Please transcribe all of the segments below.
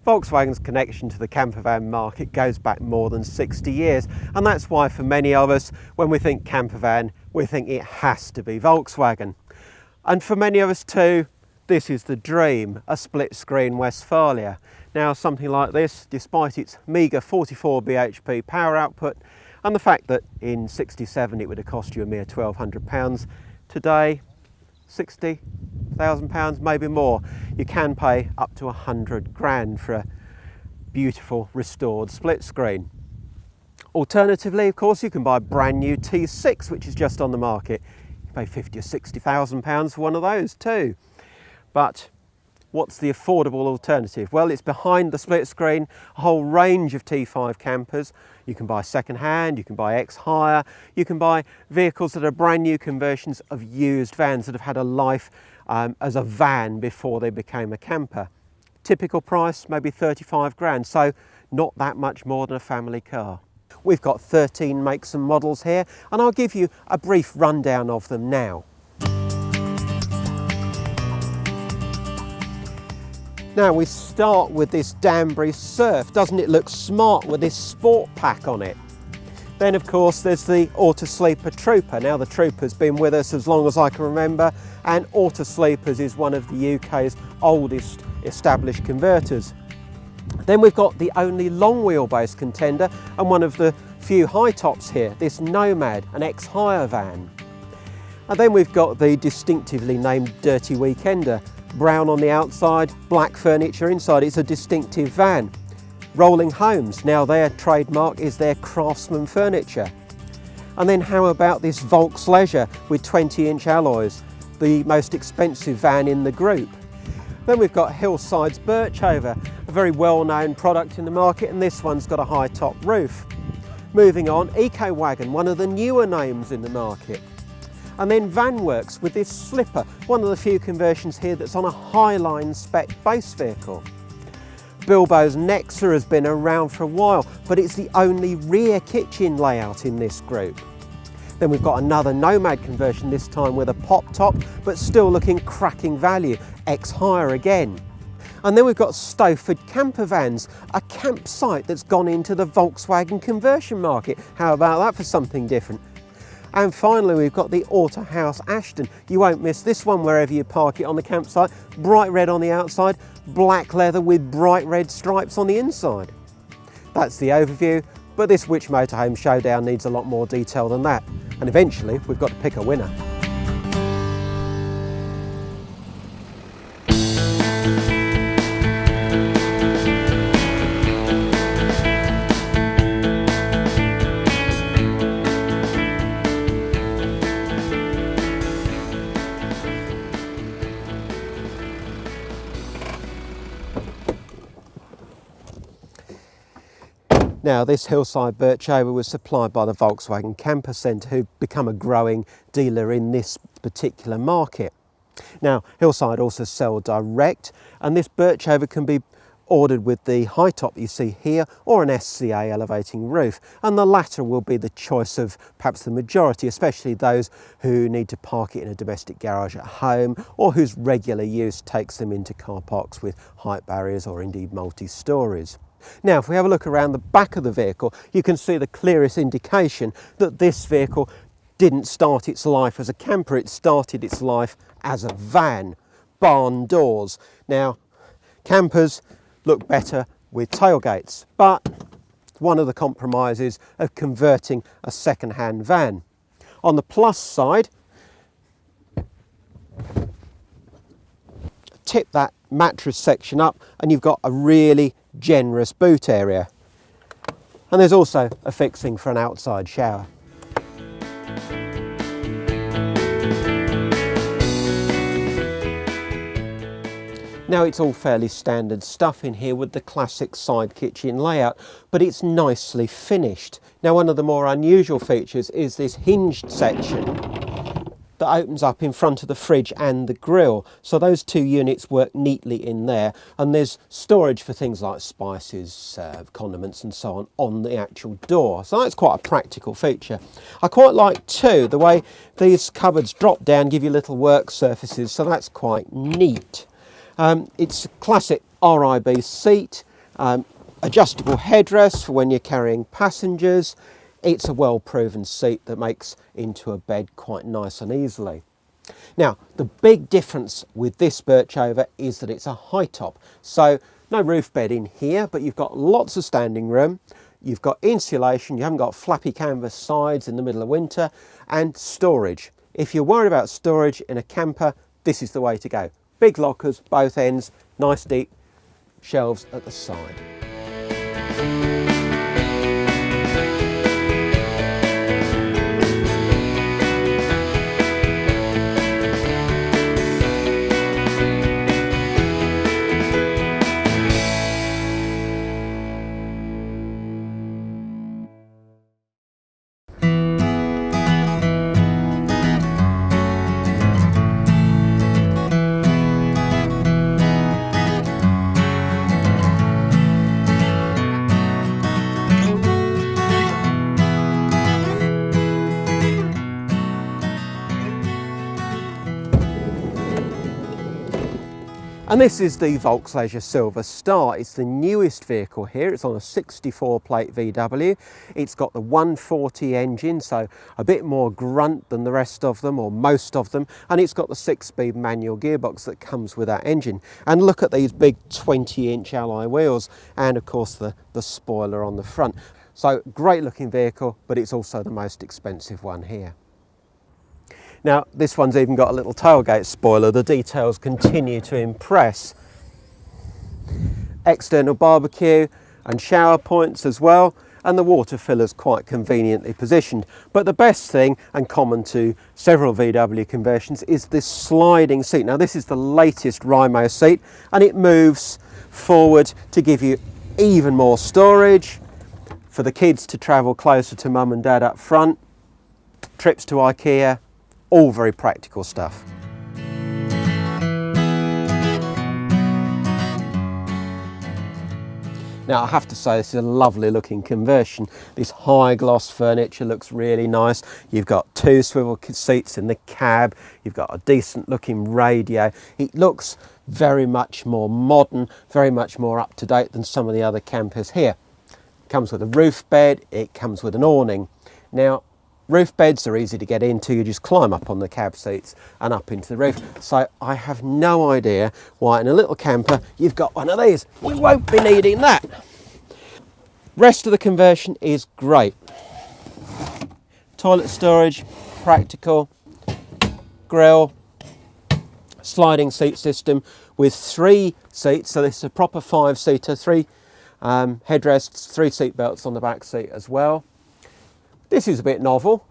Volkswagen's connection to the campervan market goes back more than 60 years, and that's why for many of us, when we think campervan, we think it has to be Volkswagen. And for many of us too, this is the dream, a split screen Westfalia. Now something like this, despite its meagre 44 bhp power output and the fact that in 67 it would have cost you a mere £1,200, today £60,000, maybe more. You can pay up to 100 grand for a beautiful restored split screen. Alternatively, of course, you can buy a brand new T6, which is just on the market. You pay 50 or 60,000 pounds for one of those too. But what's the affordable alternative? Well, it's behind the split screen, a whole range of T5 campers. You can buy second hand, you can buy ex-hire, you can buy vehicles that are brand new conversions of used vans that have had a life as a van before they became a camper. Typical price, maybe 35 grand, so not that much more than a family car. We've got 13 makes and models here, and I'll give you a brief rundown of them now. Now we start with this Danbury Surf. Doesn't it look smart with this sport pack on it? Then of course there's the Autosleeper Trooper. Now the Trooper's been with us as long as I can remember, and Autosleepers is one of the UK's oldest established converters. Then we've got the only long wheelbase contender and one of the few high tops here, this Nomad, an ex-hire van. And then we've got the distinctively named Dirty Weekender. Brown on the outside, black furniture inside. It's a distinctive van. Rolling Homes, now their trademark is their Craftsman furniture. And then how about this Volks Leisure with 20-inch alloys, the most expensive van in the group. Then we've got Hillside's Birchover, a very well-known product in the market, and this one's got a high top roof. Moving on, Eco Wagon, one of the newer names in the market. And then Vanworks with this Slipper, one of the few conversions here that's on a Highline spec base vehicle. Bilbo's Nexa has been around for a while, but it's the only rear kitchen layout in this group. Then we've got another Nomad conversion, this time with a pop top, but still looking cracking value, ex-hire again. And then we've got Stowford Campervans, a campsite that's gone into the Volkswagen conversion market. How about that for something different? And finally we've got the Autohouse Ashton. You won't miss this one wherever you park it on the campsite. Bright red on the outside, black leather with bright red stripes on the inside. That's the overview, but this Which Motorhome Showdown needs a lot more detail than that. And eventually we've got to pick a winner. Now this Hillside Birchover was supplied by the Volkswagen Camper Centre, who've become a growing dealer in this particular market. Now Hillside also sell direct, and this Birchover can be ordered with the high top you see here or an SCA elevating roof, and the latter will be the choice of perhaps the majority, especially those who need to park it in a domestic garage at home or whose regular use takes them into car parks with height barriers or indeed multi-stories. Now if we have a look around the back of the vehicle, you can see the clearest indication that this vehicle didn't start its life as a camper, it started its life as a van. Barn doors. Now campers look better with tailgates, but one of the compromises of converting a second-hand van. On the plus side, tip that mattress section up and you've got a really generous boot area. And there's also a fixing for an outside shower. Now it's all fairly standard stuff in here with the classic side kitchen layout, but it's nicely finished. Now one of the more unusual features is this hinged section that opens up in front of the fridge and the grill. So those two units work neatly in there, and there's storage for things like spices, condiments and so on the actual door. So that's quite a practical feature. I quite like too the way these cupboards drop down, give you little work surfaces, so that's quite neat. It's a classic RIB seat, adjustable headrest for when you're carrying passengers. It's a well-proven seat that makes into a bed quite nice and easily. Now, the big difference with this Birchover is that it's a high top. So no roof bed in here, but you've got lots of standing room. You've got insulation, you haven't got flappy canvas sides in the middle of winter, and storage. If you're worried about storage in a camper, this is the way to go. Big lockers, both ends, nice deep shelves at the side. And this is the Volkswagen Silver Star. It's the newest vehicle here. It's on a 64 plate VW. It's got the 140 engine, so a bit more grunt than the rest of them, or most of them. And it's got the 6-speed manual gearbox that comes with that engine. And look at these big 20-inch alloy wheels, and of course the spoiler on the front. So great looking vehicle, but it's also the most expensive one here. Now, this one's even got a little tailgate spoiler. The details continue to impress. External barbecue and shower points as well, and the water filler's quite conveniently positioned. But the best thing, and common to several VW conversions, is this sliding seat. Now, this is the latest Rymo seat, and it moves forward to give you even more storage for the kids to travel closer to mum and dad up front, trips to IKEA. All very practical stuff. Now I have to say this is a lovely looking conversion. This high gloss furniture looks really nice. You've got 2 swivel seats in the cab. You've got a decent looking radio. It looks very much more modern, very much more up to date than some of the other campers here. It comes with a roof bed, it comes with an awning. Now, roof beds are easy to get into. You just climb up on the cab seats and up into the roof. So I have no idea why in a little camper you've got one of these. We won't be needing that. Rest of the conversion is great. Toilet storage, practical, grill, sliding seat system with 3 seats. So this is a proper 5-seater, 3 headrests, 3 seat belts on the back seat as well. This is a bit novel.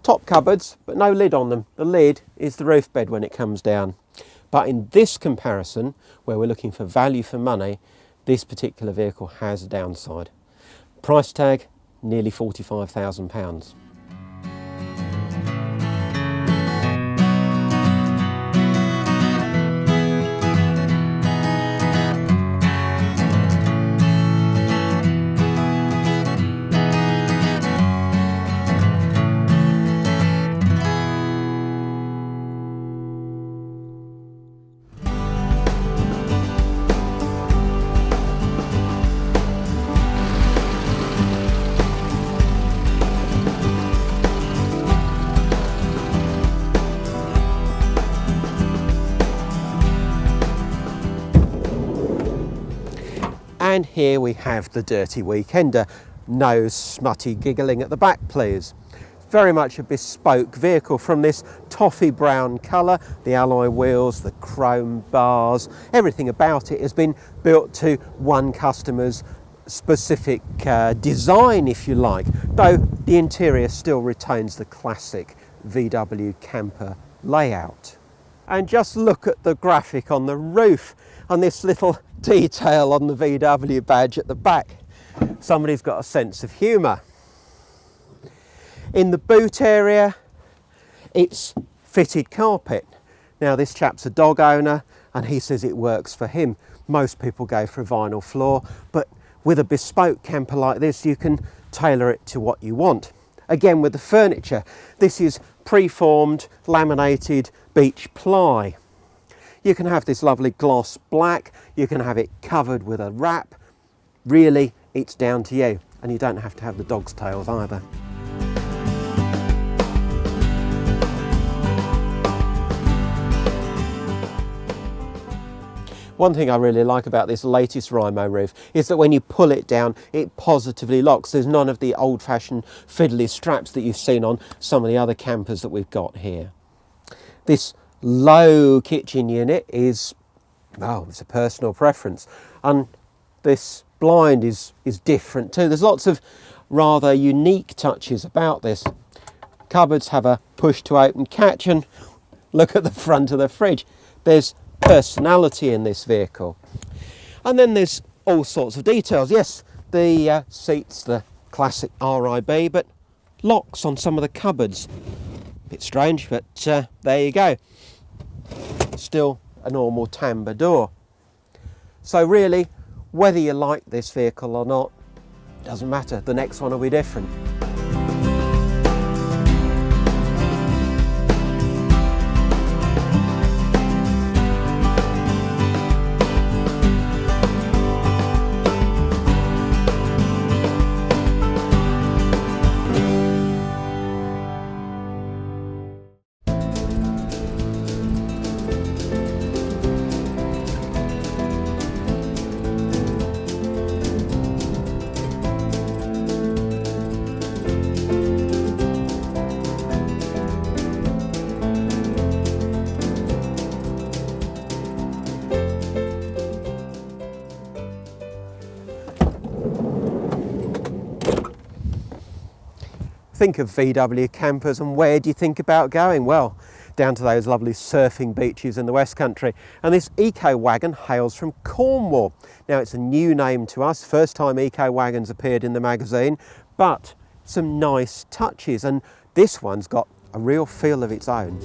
Top cupboards, but no lid on them. The lid is the roof bed when it comes down. But in this comparison, where we're looking for value for money, this particular vehicle has a downside. Price tag, nearly £45,000. And here we have the dirty weekender. No smutty giggling at the back, please. very much a bespoke vehicle, from this toffee brown colour, the alloy wheels, the chrome bars, everything about it has been built to one customer's specific design, if you like, though the interior still retains the classic VW camper layout. And just look at the graphic on the roof and this little detail on the VW badge at the back. Somebody's got a sense of humour. In the boot area, it's fitted carpet. Now this chap's a dog owner and he says it works for him. Most people go for a vinyl floor, but with a bespoke camper like this, you can tailor it to what you want. Again, with the furniture, this is preformed, laminated beech ply. You can have this lovely gloss black, you can have it covered with a wrap. Really, it's down to you, and you don't have to have the dog's tails either. One thing I really like about this latest Rimo roof is that when you pull it down, it positively locks. There's none of the old-fashioned fiddly straps that you've seen on some of the other campers that we've got here. This low kitchen unit is, well, it's a personal preference. And this blind is different too. There's lots of rather unique touches about this. Cupboards have a push to open catch, and look at the front of the fridge. There's personality in this vehicle. And then there's all sorts of details. Yes, the seats, the classic RIB, but locks on some of the cupboards. A bit strange, but there you go. Still a normal timbre door. So really, whether you like this vehicle or not, doesn't matter. The next one will be different. Think of VW campers and where do you think about going? Well, down to those lovely surfing beaches in the West Country. And this eco wagon hails from Cornwall. Now it's a new name to us, first time eco wagons appeared in the magazine, but some nice touches, and this one's got a real feel of its own.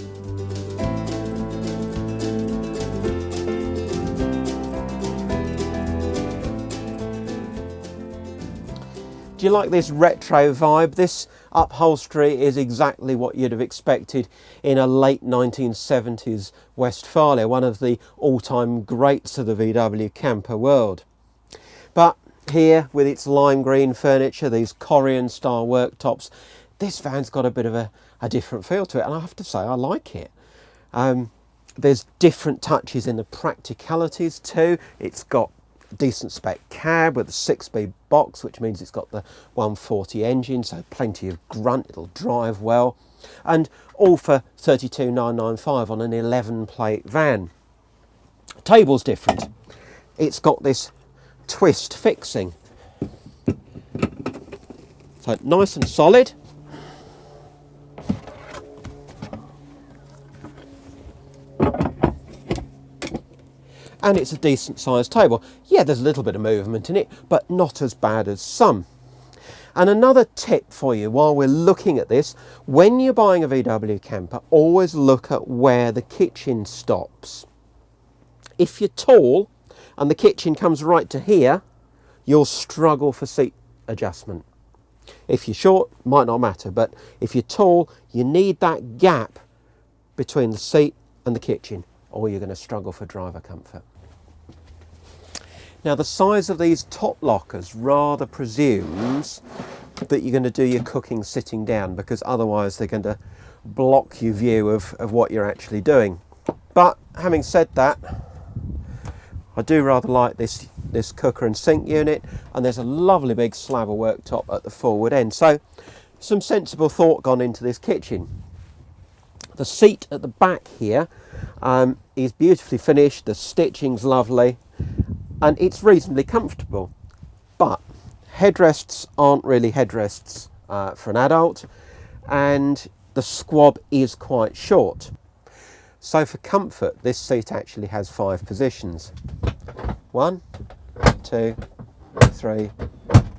Do you like this retro vibe? This upholstery is exactly what you'd have expected in a late 1970s Westfalia, one of the all-time greats of the VW camper world. But here, with its lime green furniture, these Korean style worktops, this van's got a bit of a different feel to it, and I have to say I like it. There's different touches in the practicalities too. It's got decent spec cab with a 6-speed box, which means it's got the 140 engine, so plenty of grunt, it'll drive well, and all for $32,995 on an 11 plate van. Table's different. It's got this twist fixing, so nice and solid. And it's a decent sized table. Yeah, there's a little bit of movement in it, but not as bad as some. And another tip for you while we're looking at this, when you're buying a VW camper, always look at where the kitchen stops. If you're tall and the kitchen comes right to here, you'll struggle for seat adjustment. If you're short, might not matter, but if you're tall, you need that gap between the seat and the kitchen, or you're going to struggle for driver comfort. Now the size of these top lockers rather presumes that you're going to do your cooking sitting down, because otherwise they're going to block your view of what you're actually doing. But having said that, I do rather like this cooker and sink unit, and there's a lovely big slab of worktop at the forward end. So some sensible thought gone into this kitchen. The seat at the back here is beautifully finished, the stitching's lovely, and it's reasonably comfortable. But headrests aren't really headrests for an adult, and the squab is quite short. So for comfort, this seat actually has 5 positions. 1, 2, 3,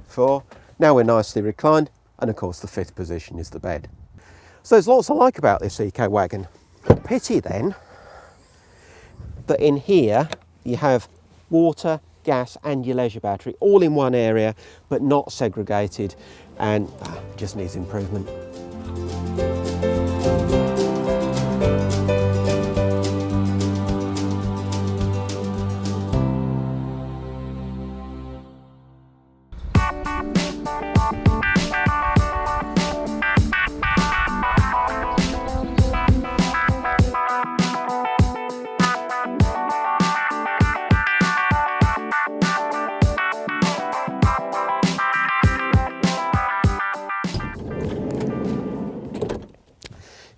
4. Now we're nicely reclined, and of course the 5th position is the bed. So there's lots I like about this eco wagon. Pity then that in here you have water, gas and your leisure battery all in one area, but not segregated, and just needs improvement.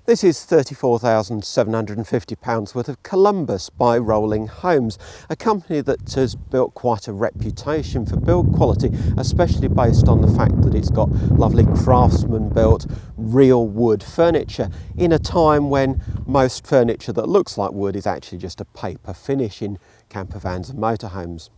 This is £34,750 worth of Columbus by Rolling Homes, a company that has built quite a reputation for build quality, especially based on the fact that it's got lovely craftsman built real wood furniture in a time when most furniture that looks like wood is actually just a paper finish in campervans and motorhomes.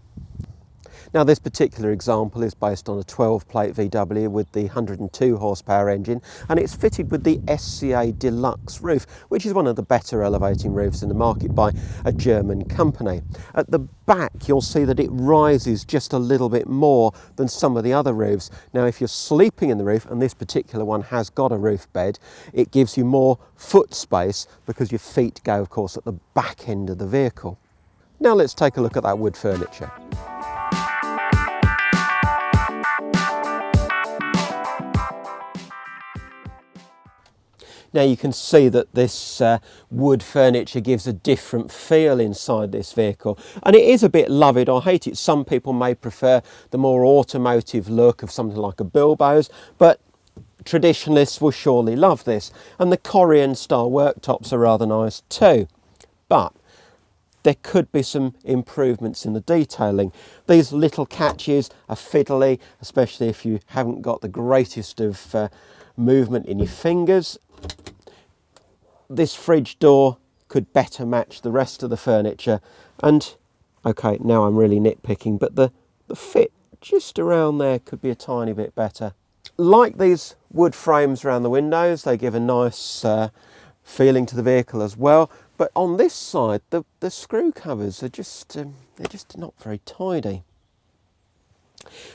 Now this particular example is based on a 12-plate VW with the 102 horsepower engine, and it's fitted with the SCA Deluxe roof, which is one of the better elevating roofs in the market by a German company. At the back you'll see that it rises just a little bit more than some of the other roofs. Now if you're sleeping in the roof, and this particular one has got a roof bed, it gives you more foot space because your feet go of course at the back end of the vehicle. Now let's take a look at that wood furniture. Now you can see that this wood furniture gives a different feel inside this vehicle, and it is a bit love it or hate it. Some people may prefer the more automotive look of something like a Bilbo's, but traditionalists will surely love this, and the Korean style worktops are rather nice too. But there could be some improvements in the detailing. These little catches are fiddly, especially if you haven't got the greatest of movement in your fingers. This fridge door could better match the rest of the furniture, and okay, now I'm really nitpicking, but the fit just around there could be a tiny bit better. Like these wood frames around the windows, they give a nice feeling to the vehicle as well, but on this side the screw covers are just they're just not very tidy.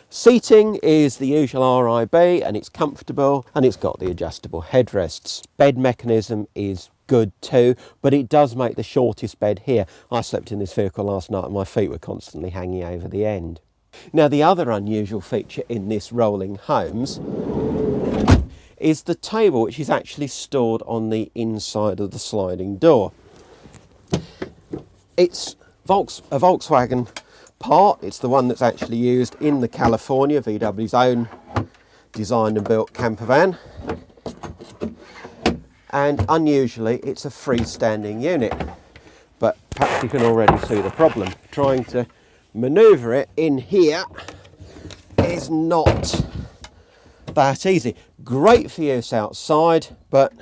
Seating is the usual RIB, and it's comfortable, and it's got the adjustable headrests. Bed mechanism is good too, but it does make the shortest bed here. I slept in this vehicle last night and my feet were constantly hanging over the end. Now the other unusual feature in this Rolling Homes is the table, which is actually stored on the inside of the sliding door. It's a Volkswagen part. It's the one that's actually used in the California, VW's own designed and built camper van, and unusually it's a freestanding unit, but perhaps you can already see the problem. Trying to manoeuvre it in here is not that easy. Great for use outside, but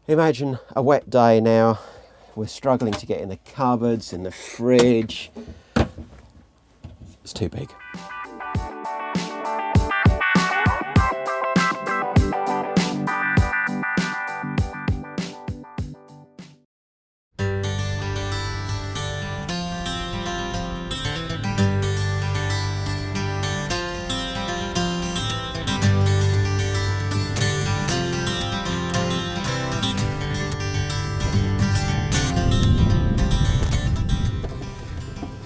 imagine a wet day now. We're struggling to get in the cupboards, in the fridge. It's too big.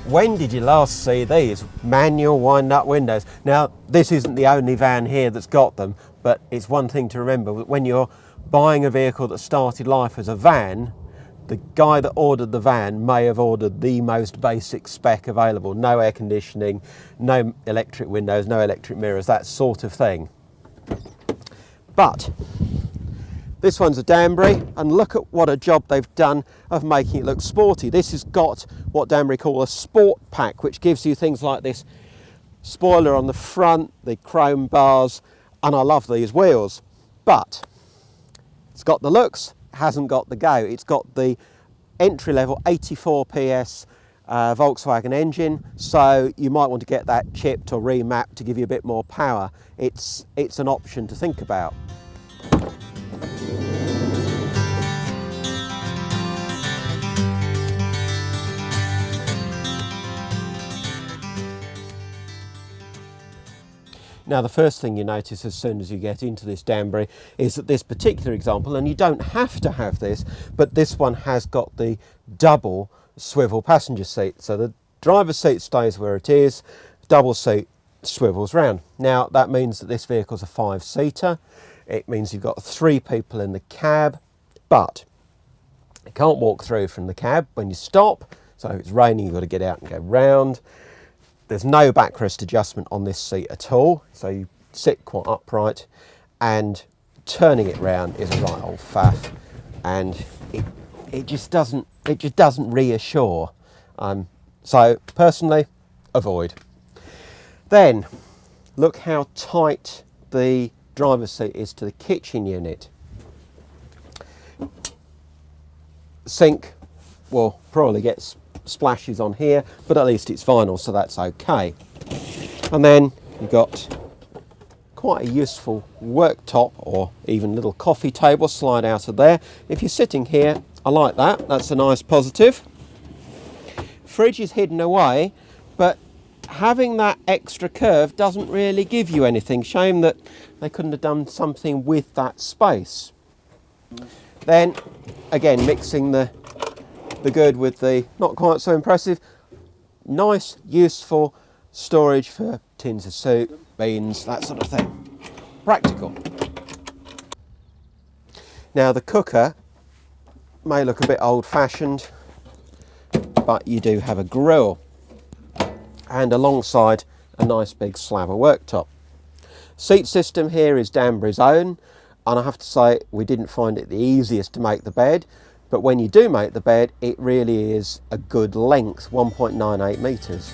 When did you last see these manual wind-up windows? Now, this isn't the only van here that's got them, but it's one thing to remember. When you're buying a vehicle that started life as a van, the guy that ordered the van may have ordered the most basic spec available. No air conditioning, no electric windows, no electric mirrors, that sort of thing. But this one's a Danbury, and look at what a job they've done of making it look sporty. This has got what Danbury call a sport pack, which gives you things like this spoiler on the front, the chrome bars, and I love these wheels. But it's got the looks, hasn't got the go. It's got the entry-level 84 PS Volkswagen engine, so you might want to get that chipped or remapped to give you a bit more power. It's an option to think about. Now, the first thing you notice as soon as you get into this Danbury is that this particular example, and you don't have to have this, but this one has got the double swivel passenger seat. So the driver's seat stays where it is, double seat swivels round. Now, that means that this vehicle's a 5-seater. It means you've got 3 people in the cab, but you can't walk through from the cab when you stop. So if it's raining, you've got to get out and go round. There's no backrest adjustment on this seat at all, so you sit quite upright, and turning it round is a right old faff, and it just doesn't reassure. So personally, avoid. Then look how tight the driver's seat is to the kitchen unit. Sink will probably get splashes on here, but at least it's vinyl, so that's okay. And then you've got quite a useful worktop, or even little coffee table slide out of there. If you're sitting here, I like that. That's a nice positive. Fridge is hidden away, but having that extra curve doesn't really give you anything. Shame that they couldn't have done something with that space. Then again, mixing the good with the not quite so impressive, nice useful storage for tins of soup, beans, that sort of thing. Practical. Now, the cooker may look a bit old-fashioned, but you do have a grill, and alongside a nice big slab of worktop. Seat system here is Danbury's own, and I have to say we didn't find it the easiest to make the bed, but when you do make the bed, it really is a good length, 1.98 metres.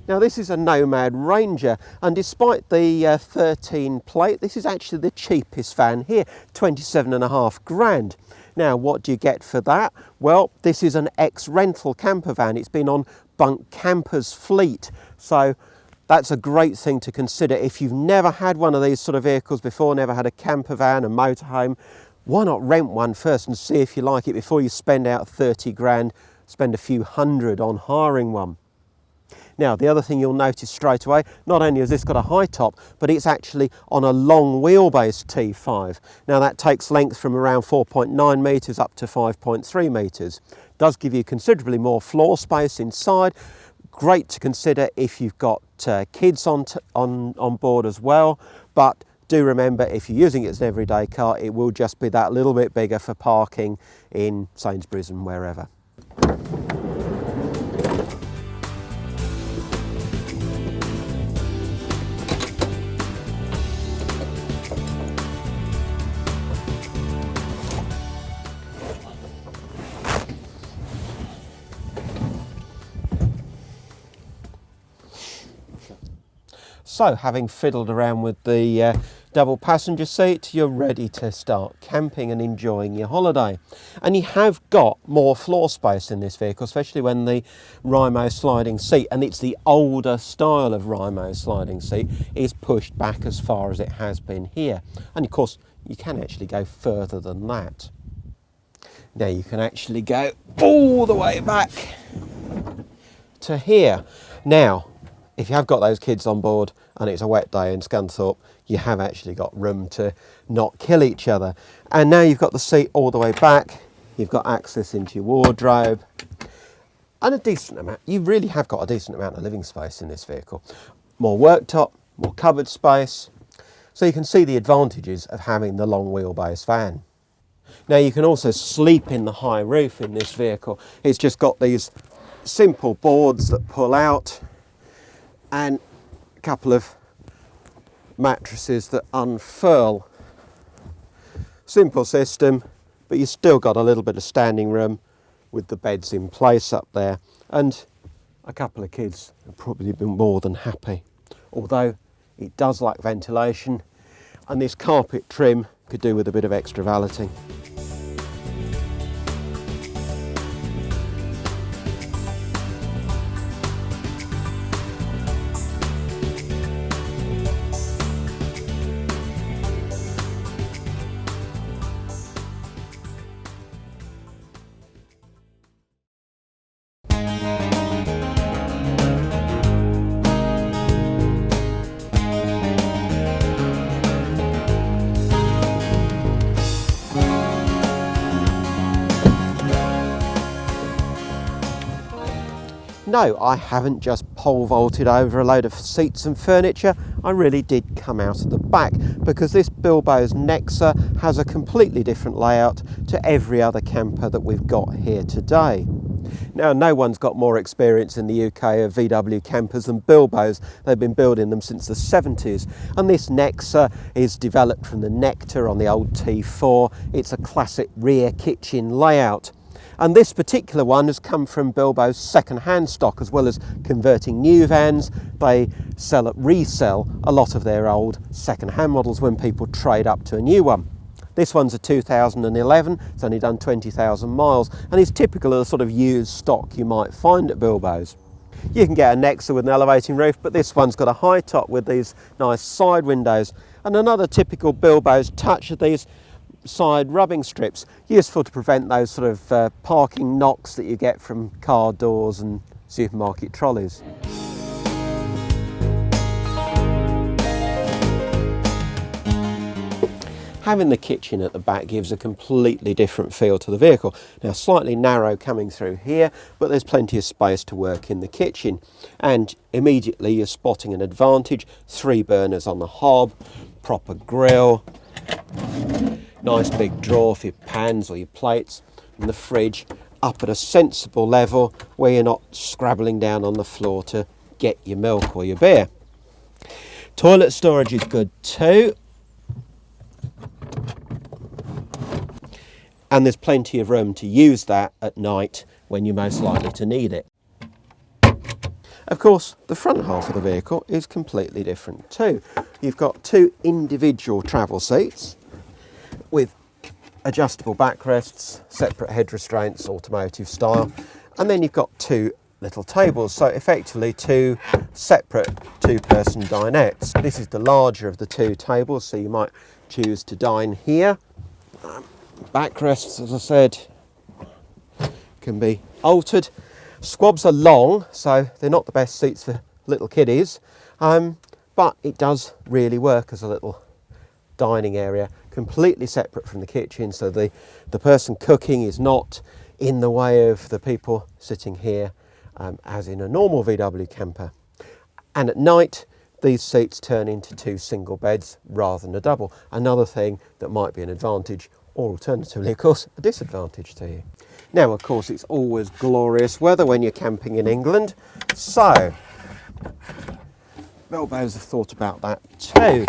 Now, this is a Nomad Ranger, and despite the 13 plate, this is actually the cheapest van here, 27.5 grand. Now, what do you get for that? Well, this is an ex-rental camper van. It's been on Bunk Camper's fleet, so that's a great thing to consider. If you've never had one of these sort of vehicles before, never had a camper van, a motorhome, why not rent one first and see if you like it before you spend out 30 grand, spend a few hundred on hiring one. Now, the other thing you'll notice straight away, not only has this got a high top, but it's actually on a long wheelbase T5. Now, that takes length from around 4.9 metres up to 5.3 metres. Does give you considerably more floor space inside. Great to consider if you've got kids on board as well, but do remember, if you're using it as an everyday car, it will just be that little bit bigger for parking in Sainsbury's and wherever. So, having fiddled around with the double passenger seat, you're ready to start camping and enjoying your holiday. And you have got more floor space in this vehicle, especially when the Rymo sliding seat, and it's the older style of Rymo sliding seat, is pushed back as far as it has been here. And of course, you can actually go further than that. Now, you can actually go all the way back to here. Now, if you have got those kids on board and it's a wet day in Scunthorpe, you have actually got room to not kill each other. And now you've got the seat all the way back, you've got access into your wardrobe, and a decent amount, you really have got a decent amount of living space in this vehicle. More worktop, more cupboard space, so you can see the advantages of having the long wheelbase van. Now you can also sleep in the high roof in this vehicle. It's just got these simple boards that pull out and a couple of mattresses that unfurl. Simple system, but you've still got a little bit of standing room with the beds in place up there, and a couple of kids have probably been more than happy. Although it does lack ventilation, and this carpet trim could do with a bit of extra valeting. No, I haven't just pole vaulted over a load of seats and furniture. I really did come out of the back, because this Bilbo's Nexa has a completely different layout to every other camper that we've got here today. Now, no one's got more experience in the UK of VW campers than Bilbo's. They've been building them since the 70s, and this Nexa is developed from the Nectar on the old T4. It's a classic rear kitchen layout. And this particular one has come from Bilbo's second-hand stock, as well as converting new vans. They resell a lot of their old second-hand models when people trade up to a new one. This one's a 2011, it's only done 20,000 miles, and is typical of the sort of used stock you might find at Bilbo's. You can get a Nexa with an elevating roof, but this one's got a high top with these nice side windows. And another typical Bilbo's touch of these side rubbing strips, useful to prevent those sort of parking knocks that you get from car doors and supermarket trolleys. Having the kitchen at the back gives a completely different feel to the vehicle. Now, slightly narrow coming through here, but there's plenty of space to work in the kitchen. And immediately you're spotting an advantage. 3 burners on the hob, proper grill, nice big drawer for your pans or your plates, and the fridge up at a sensible level where you're not scrabbling down on the floor to get your milk or your beer. Toilet storage is good too. And there's plenty of room to use that at night when you're most likely to need it. Of course, the front half of the vehicle is completely different too. You've got 2 individual travel seats with adjustable backrests, separate head restraints, automotive style, and then you've got 2 little tables, so effectively 2 separate 2-person dinettes. This is the larger of the 2 tables, so you might choose to dine here. Backrests, as I said, can be altered. Squabs are long, so they're not the best seats for little kiddies, but it does really work as a little dining area, completely separate from the kitchen, so the person cooking is not in the way of the people sitting here, as in a normal VW camper. And at night, these seats turn into 2 single beds rather than a double. Another thing that might be an advantage, or alternatively, of course, a disadvantage to you. Now, of course, it's always glorious weather when you're camping in England, so Bilbo's have thought about that too.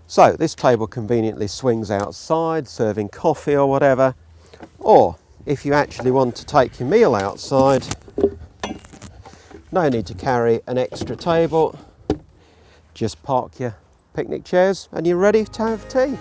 So this table conveniently swings outside, serving coffee or whatever, or if you actually want to take your meal outside, no need to carry an extra table, just park your picnic chairs and you're ready to have tea.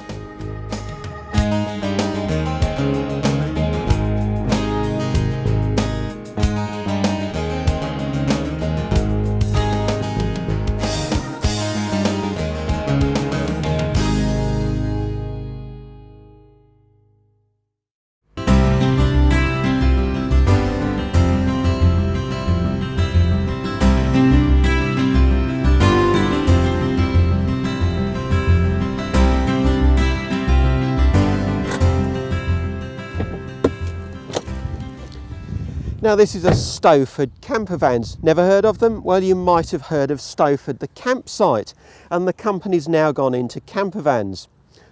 Now this is a Stowford campervans. Never heard of them? Well, you might have heard of Stowford the campsite, and the company's now gone into campervans.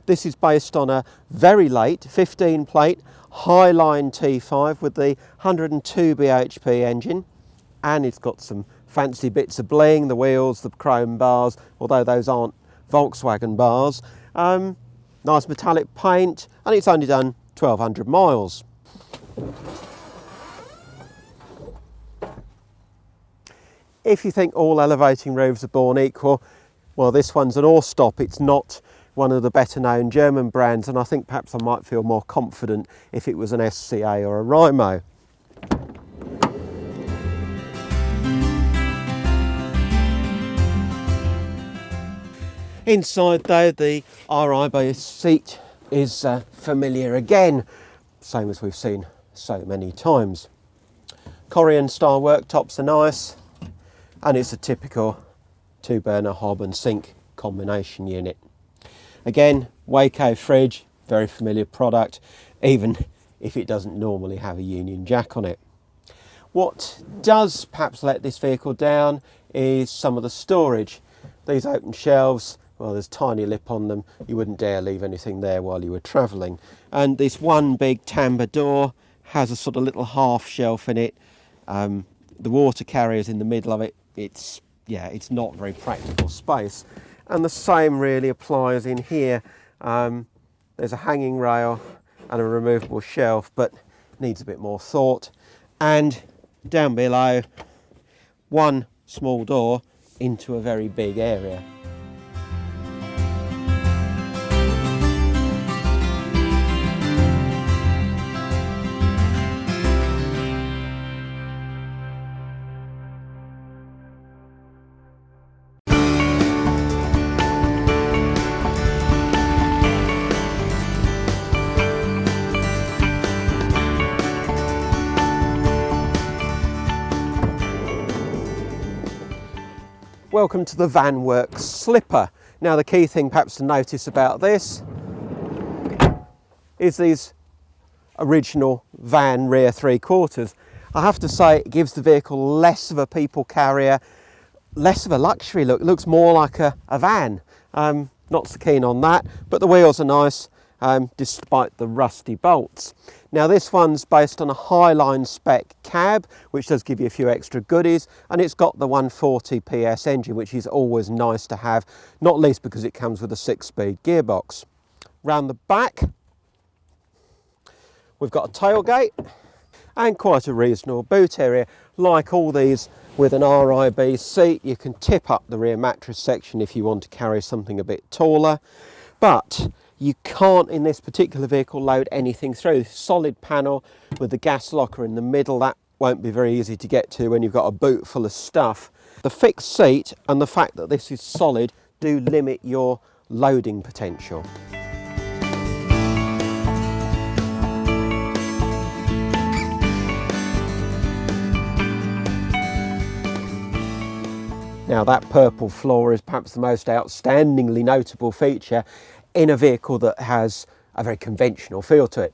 This is based on a very late 15 plate Highline T5 with the 102 bhp engine, and it's got some fancy bits of bling, the wheels, the chrome bars, although those aren't Volkswagen bars. Nice metallic paint, and it's only done 1,200 miles. If you think all elevating roofs are born equal, well, this one's an Orstop. It's not one of the better known German brands, and I think perhaps I might feel more confident if it was an SCA or a Rimo. Inside though, the RIB seat is familiar again, same as we've seen so many times. Korean style worktops are nice, and it's a typical 2-burner hob and sink combination unit. Again, Waco fridge, very familiar product, even if it doesn't normally have a Union Jack on it. What does perhaps let this vehicle down is some of the storage. These open shelves, well, there's tiny lip on them. You wouldn't dare leave anything there while you were travelling. And this one big tambour door has a sort of little half shelf in it. The water carrier's in the middle of it. It's not very practical space. And the same really applies in here. There's a hanging rail and a removable shelf, but needs a bit more thought. And down below, one small door into a very big area. Welcome to the VanWorks Slipper. Now the key thing perhaps to notice about this is these original van rear 3/4. I have to say it gives the vehicle less of a people carrier, less of a luxury look. It looks more like a van. Not so keen on that, but the wheels are nice despite the rusty bolts. Now this one's based on a Highline spec cab, which does give you a few extra goodies, and it's got the 140 PS engine, which is always nice to have, not least because it comes with a 6-speed gearbox. Round the back, we've got a tailgate and quite a reasonable boot area. Like all these with an RIB seat, you can tip up the rear mattress section if you want to carry something a bit taller, but you can't in this particular vehicle load anything through. Solid panel with the gas locker in the middle, that won't be very easy to get to when you've got a boot full of stuff. The fixed seat and the fact that this is solid do limit your loading potential. Now that purple floor is perhaps the most outstandingly notable feature in a vehicle that has a very conventional feel to it.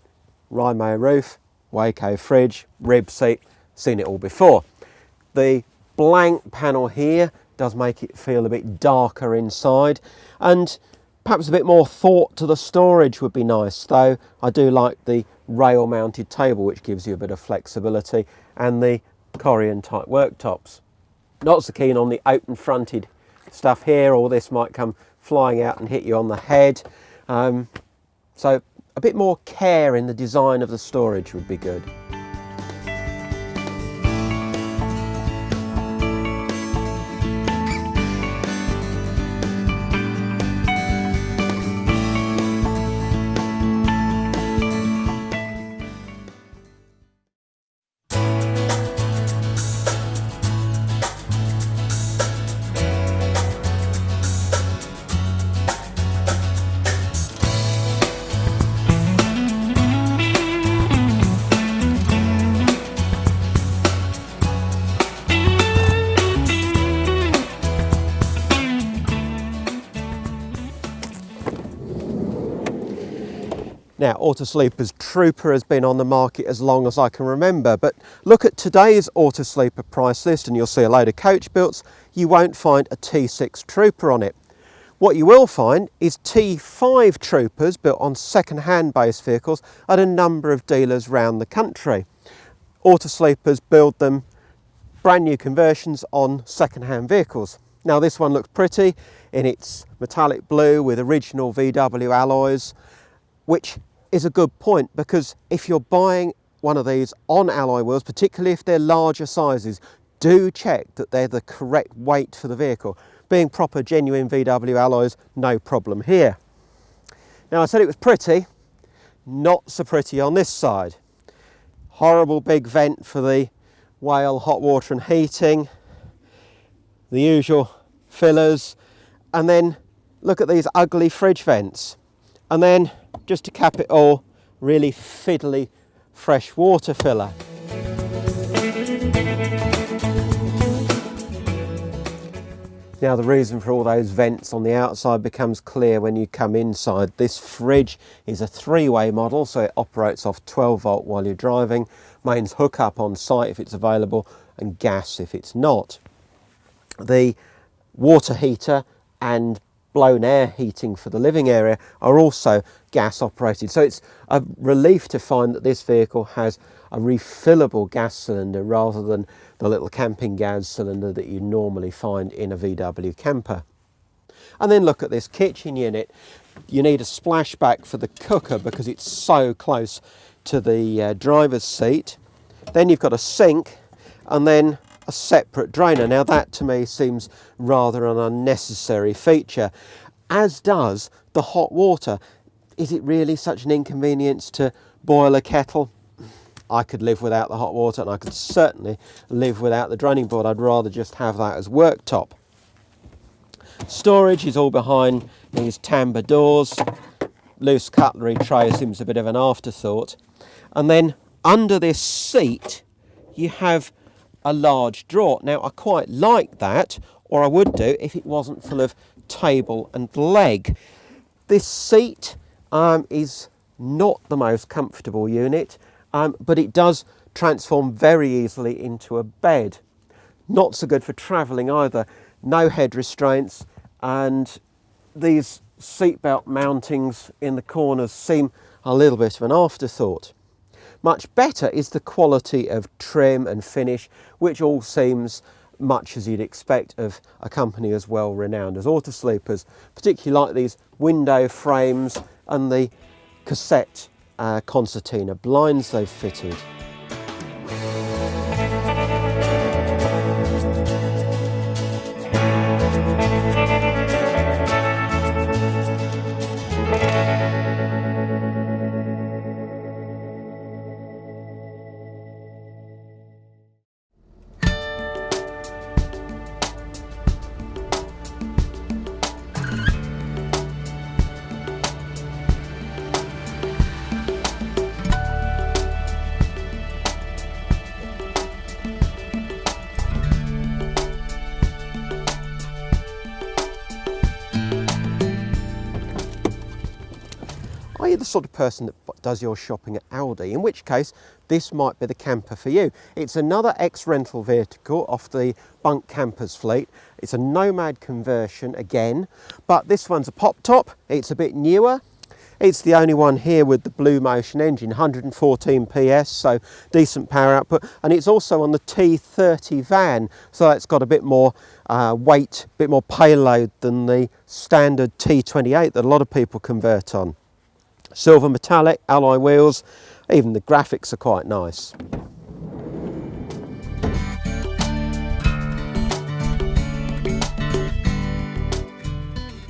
Rimo roof, Waco fridge, rib seat, seen it all before. The blank panel here does make it feel a bit darker inside, and perhaps a bit more thought to the storage would be nice, though I do like the rail mounted table, which gives you a bit of flexibility, and the Korean type worktops. Not so keen on the open fronted stuff here, or this might come flying out and hit you on the head. So a bit more care in the design of the storage would be good. Now, Autosleeper's Trooper has been on the market as long as I can remember, but look at today's Autosleeper price list and you'll see a load of coach builds. You won't find a T6 Trooper on it. What you will find is T5 Troopers built on second-hand base vehicles at a number of dealers around the country. Autosleepers build them brand new conversions on second-hand vehicles. Now this one looks pretty in its metallic blue with original VW alloys, which is a good point because if you're buying one of these on alloy wheels, particularly if they're larger sizes, do check that they're the correct weight for the vehicle. Being proper genuine VW alloys, no problem here. Now I said it was pretty, not so pretty on this side. Horrible big vent for the Whale hot water and heating, the usual fillers, and then look at these ugly fridge vents. And then, just to cap it all, really fiddly fresh water filler. Now the reason for all those vents on the outside becomes clear when you come inside. This fridge is a three-way model, so it operates off 12 volt while you're driving, mains hook up on site if it's available, and gas if it's not. The water heater and blown air heating for the living area are also gas operated. So it's a relief to find that this vehicle has a refillable gas cylinder rather than the little camping gas cylinder that you normally find in a VW camper. And then look at this kitchen unit. You need a splashback for the cooker because it's so close to the driver's seat. Then you've got a sink and then a separate drainer. Now that to me seems rather an unnecessary feature, as does the hot water. Is it really such an inconvenience to boil a kettle? I could live without the hot water and I could certainly live without the draining board. I'd rather just have that as worktop. Storage is all behind these tambour doors. Loose cutlery tray seems a bit of an afterthought. And then under this seat you have a large drawer. Now I quite like that, or I would do if it wasn't full of table and leg. This seat is not the most comfortable unit, but it does transform very easily into a bed. Not so good for travelling either. No head restraints, and these seatbelt mountings in the corners seem a little bit of an afterthought. Much better is the quality of trim and finish, which all seems much as you'd expect of a company as well renowned as Autosleepers, particularly like these window frames and the cassette concertina blinds they've fitted. Are you the sort of person that does your shopping at Aldi? In which case, this might be the camper for you. It's another ex-rental vehicle off the Bunk Campers fleet. It's a Nomad conversion again, but this one's a pop top. It's a bit newer. It's the only one here with the Blue Motion engine, 114 PS, so decent power output. And it's also on the T30 van, so it's got a bit more weight, a bit more payload than the standard T28 that a lot of people convert on. Silver metallic, alloy wheels, even the graphics are quite nice.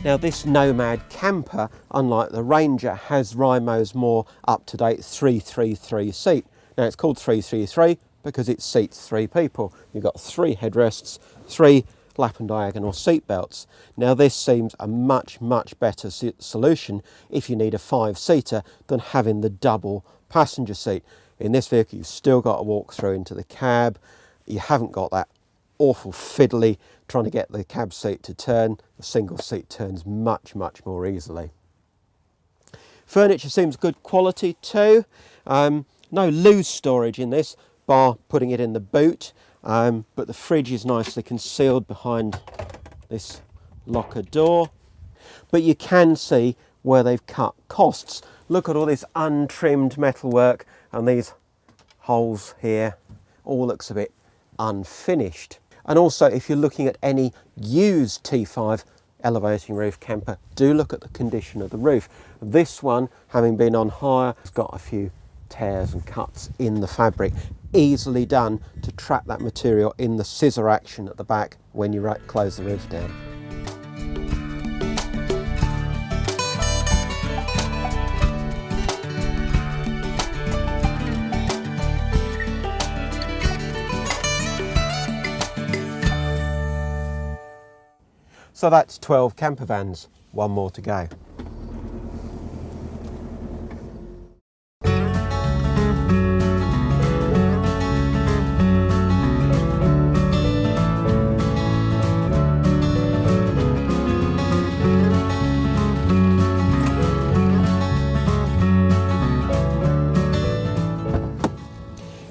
Now this Nomad camper, unlike the Ranger, has Rymo's more up-to-date 333 seat. Now it's called 333 because it seats 3 people. You've got 3 headrests, 3 lap and diagonal seat belts. Now this seems a much better solution if you need a 5-seater than having the double passenger seat. In this vehicle you've still got to walk through into the cab. You haven't got that awful fiddly trying to get the cab seat to turn. The single seat turns much more easily. Furniture seems good quality too. No loose storage in this, bar putting it in the boot, but the fridge is nicely concealed behind this locker door. But you can see where they've cut costs. Look at all this untrimmed metalwork and these holes here. All looks a bit unfinished. And also, if you're looking at any used T5 elevating roof camper, do look at the condition of the roof. This one, having been on hire, has got a few tears and cuts in the fabric. Easily done to trap that material in the scissor action at the back when you close the roof down. So that's 12 camper vans, one more to go.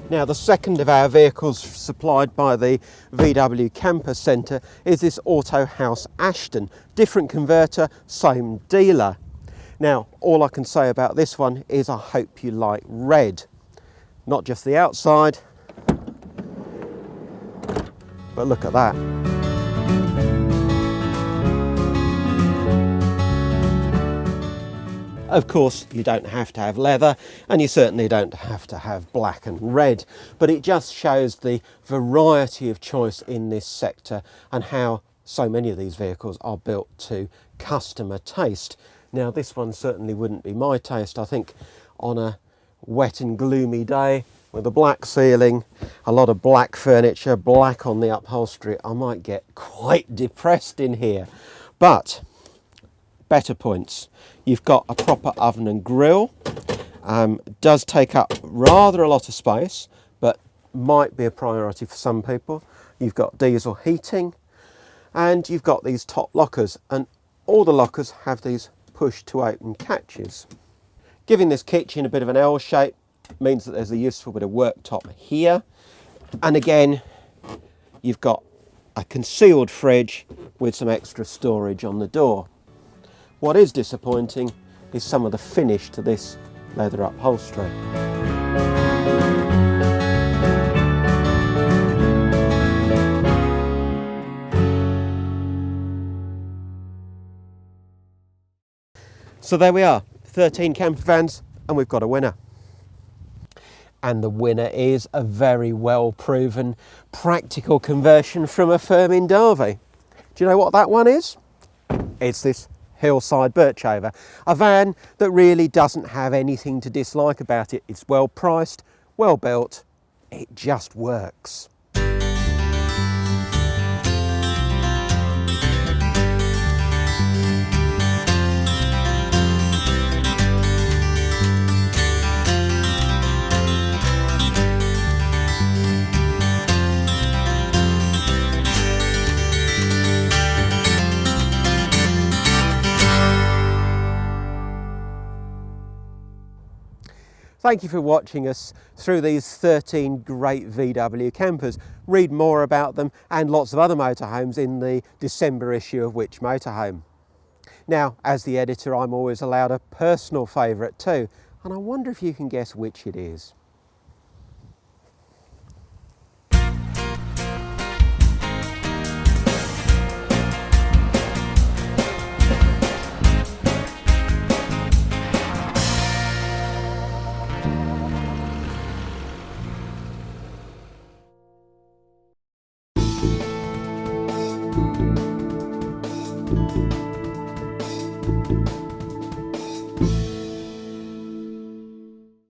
Now, the second of our vehicles supplied by the VW Camper Centre is this Auto House Ashton. Different converter, same dealer. Now, all I can say about this one is I hope you like red. Not just the outside, but look at that. Of course, you don't have to have leather, and you certainly don't have to have black and red, but it just shows the variety of choice in this sector and how so many of these vehicles are built to customer taste. Now, this one certainly wouldn't be my taste. I think on a wet and gloomy day with a black ceiling, a lot of black furniture, black on the upholstery, I might get quite depressed in here. But better points. You've got a proper oven and grill. Does take up rather a lot of space, but might be a priority for some people. You've got diesel heating, and you've got these top lockers, and all the lockers have these push to open catches. Giving this kitchen a bit of an L shape means that there's a useful bit of worktop here. And again, you've got a concealed fridge with some extra storage on the door. What is disappointing is some of the finish to this leather upholstery. So there we are, 13 camper vans, and we've got a winner. And the winner is a very well proven practical conversion from a firm in Derby. Do you know what that one is? It's this Hillside Birchover, a van that really doesn't have anything to dislike about it. It's well priced, well built, it just works. Thank you for watching us through these 13 great VW campers. Read more about them and lots of other motorhomes in the December issue of Which Motorhome. Now, as the editor, I'm always allowed a personal favourite too, and I wonder if you can guess which it is.